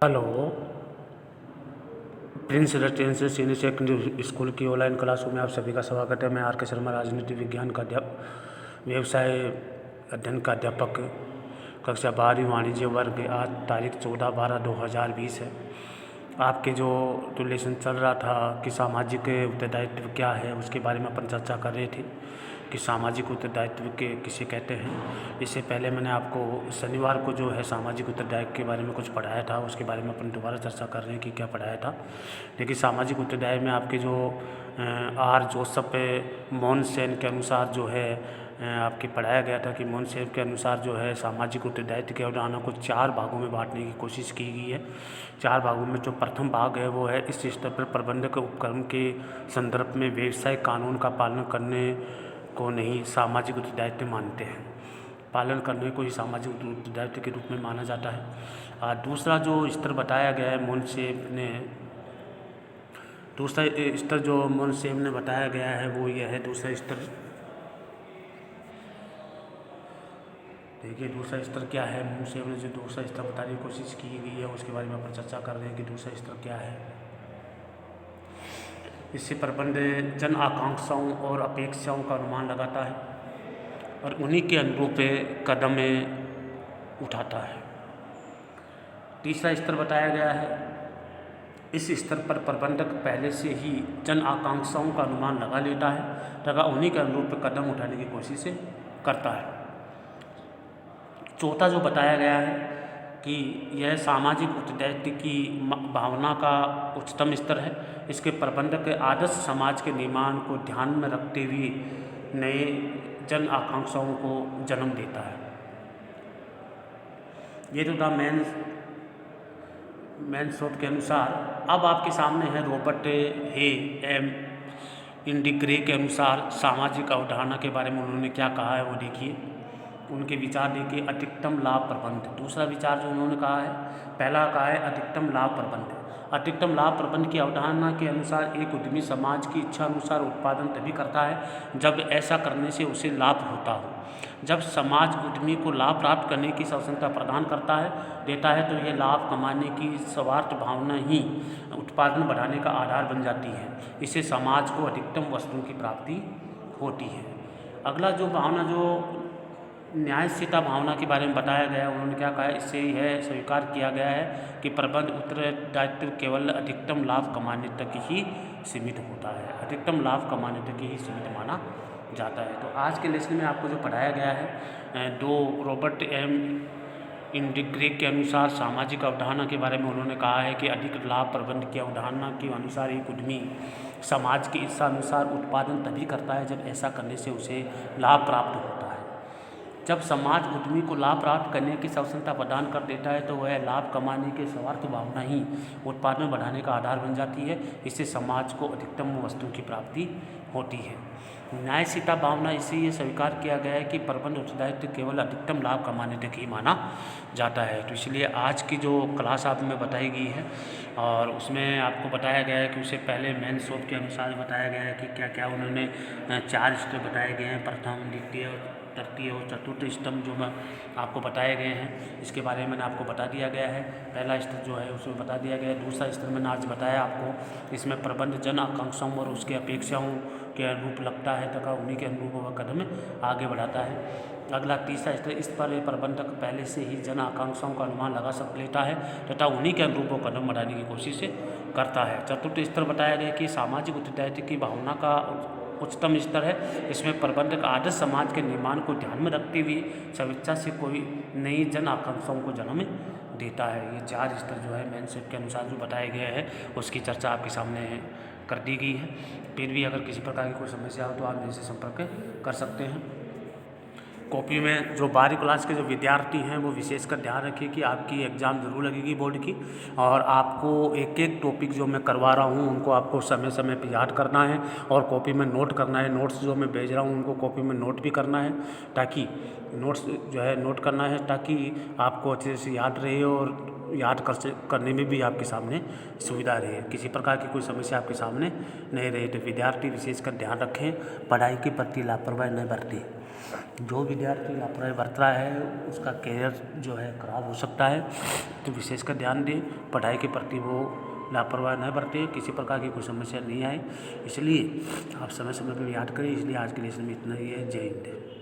Hello. Prince residential senior secondary school की online क्लासों में आप सभी का स्वागत है। मैं आर के शर्मा, राजनीति विज्ञान का व्यवसाय अध्ययन का अध्यापक, कक्षा 12वीं वाणिज्य वर्ग। आज तारीख 14/12/2020 है। आपके जो लेसन चल रहा था कि सामाजिक उत्तरदायित्व क्या है, उसके बारे में अपन चर्चा कर रहे थे कि सामाजिक उत्तरदायित्व के किसे कहते हैं। इससे पहले मैंने आपको शनिवार को जो है सामाजिक उत्तरदायित्व के बारे में कुछ पढ़ाया था, उसके बारे में अपन दोबारा चर्चा कर रहे हैं कि क्या पढ़ाया था। देखिए, सामाजिक उत्तरदायित्व में आपके जो आर जोसेफ मोनसेन के अनुसार जो है आपके पढ़ाया गया था कि मोनसेन के अनुसार जो है सामाजिक उत्तरदायित्व की अवधारणा को 4 भागों में बांटने की कोशिश की गई है। 4 भागों में जो प्रथम भाग है वो है इस स्तर पर प्रबंधक उपक्रम के संदर्भ में व्यवसाय कानून का पालन करने को नहीं सामाजिक उत्तरदायित्व मानते हैं। पालन करने को ही सामाजिक उत्तरदायित्व के रूप में माना जाता है। दूसरा जो स्तर बताया गया है दूसरा स्तर जो मोनसेन ने बताया गया है वो यह है। दूसरा स्तर देखिए, दूसरा स्तर क्या है। मोनसेन ने जो दूसरा स्तर बताने की कोशिश की गई है उसके बारे में अपन चर्चा कर रहे हैं कि दूसरा स्तर क्या है। इससे प्रबंध जन आकांक्षाओं और अपेक्षाओं का अनुमान लगाता है और उन्हीं के अनुरूप कदम उठाता है। तीसरा स्तर बताया गया है। इस स्तर पर प्रबंधक पहले से ही जन आकांक्षाओं का अनुमान लगा लेता है तथा उन्हीं के अनुरूप कदम उठाने की कोशिश करता है। चौथा जो बताया गया है कि यह सामाजिक उत्तरदायित्व की भावना का उच्चतम स्तर है। इसके प्रबंधक आदर्श समाज के निर्माण को ध्यान में रखते हुए नए जन आकांक्षाओं को जन्म देता है। ये तो था मेन शोध के अनुसार। अब आपके सामने है रॉबर्ट हे एम इंडिग्रे के अनुसार सामाजिक अवधारणा के बारे में उन्होंने क्या कहा है वो देखिए। उनके विचार देखिए। अधिकतम लाभ प्रबंध। दूसरा विचार जो उन्होंने कहा है, पहला कहा है अधिकतम लाभ प्रबंध। अधिकतम लाभ प्रबंध की अवधारणा के अनुसार एक उद्यमी समाज की इच्छा अनुसार उत्पादन तभी करता है जब ऐसा करने से उसे लाभ होता हो। जब समाज उद्यमी को लाभ प्राप्त करने की स्वतंत्रता प्रदान देता है तो यह लाभ कमाने की स्वार्थ भावना ही उत्पादन बढ़ाने का आधार बन जाती है। इससे समाज को अधिकतम वस्तुओं की प्राप्ति होती है। अगला जो भावना जो न्यायशीलता भावना के बारे में बताया गया है, उन्होंने क्या कहा है, इससे यह स्वीकार किया गया है कि प्रबंध उत्तरदायित्व केवल अधिकतम लाभ कमाने तक ही सीमित होता है। अधिकतम लाभ कमाने तक ही सीमित माना जाता है। तो आज के लेसन में आपको जो पढ़ाया गया है, रॉबर्ट एम इंडिग्रे के अनुसार सामाजिक अवधारणा के बारे में उन्होंने कहा है कि अधिक लाभ प्रबंध की अवधारणा के अनुसार एक उद्यमी समाज की इच्छा अनुसार उत्पादन तभी करता है जब ऐसा करने से उसे लाभ प्राप्त होता है। जब समाज उद्यमी को लाभ प्राप्त करने की स्वतंत्रता प्रदान कर देता है तो वह लाभ कमाने के स्वार्थ भावना ही उत्पादन बढ़ाने का आधार बन जाती है। इससे समाज को अधिकतम वस्तुओं की प्राप्ति होती है। न्यायशीलता भावना इससे ये स्वीकार किया गया है कि प्रबंध उत्तरदायित्व केवल अधिकतम लाभ कमाने तक ही माना जाता है। तो इसलिए आज की जो क्लास आप में बताई गई है और उसमें आपको बताया गया है कि उससे पहले मेन शोध के अनुसार बताया गया है कि क्या क्या उन्होंने 4 स्तर बताए गए हैं। प्रथम, द्वितीय, तृतीय और चतुर्थ स्तंभ जो मैं आपको बताए गए हैं इसके बारे में मैंने आपको बता दिया गया है। पहला स्तर जो है उसमें बता दिया गया है। दूसरा स्तर मैंने आज बताया आपको, इसमें प्रबंध जन आकांक्षाओं और उसके अपेक्षाओं के अनुरूप लगता है तथा उन्हीं के अनुरूप वह कदम आगे बढ़ाता है। अगला तीसरा स्तर, इस पर प्रबंधक पहले से ही जन आकांक्षाओं का अनुमान लगा लेता है तथा उन्हीं के अनुरूप वो कदम बढ़ाने की कोशिश करता है। चतुर्थ स्तर बताया गया कि सामाजिक उत्तरदायित्व की भावना का उच्चतम स्तर है। इसमें प्रबंधक आदर्श समाज के निर्माण को ध्यान में रखते हुए स्वेच्छा से कोई नई जन आकांक्षाओं को जन्म देता है। ये 4 स्तर जो है मेन शोध के अनुसार जो बताए गए हैं उसकी चर्चा आपके सामने कर दी गई है। फिर भी अगर किसी प्रकार की कोई समस्या हो तो आप मेरे से संपर्क कर सकते हैं। कॉपी में जो 12वीं क्लास के जो विद्यार्थी हैं वो विशेषकर ध्यान रखिए कि आपकी एग्ज़ाम ज़रूर लगेगी बोर्ड की और आपको एक एक टॉपिक जो मैं करवा रहा हूँ उनको आपको समय समय पर याद करना है और कॉपी में नोट करना है। नोट्स जो मैं भेज रहा हूँ उनको कॉपी में नोट भी करना है ताकि नोट्स जो है नोट करना है ताकि आपको अच्छे से याद रहे और याद करने में भी आपके सामने सुविधा रहे। किसी प्रकार की कोई समस्या आपके सामने नहीं रहे। तो विद्यार्थी विशेषकर ध्यान रखें, पढ़ाई के प्रति लापरवाही न बरतें। जो विद्यार्थी लापरवाही बरत रहा है उसका करियर जो है खराब हो सकता है। तो विशेषकर ध्यान दें, पढ़ाई के प्रति वो लापरवाही न बरतें, किसी प्रकार की कोई समस्या नहीं आए, इसलिए आप समय समय पर याद करें। इसलिए आज के लिए इसमें इतना ही है। जय हिंद।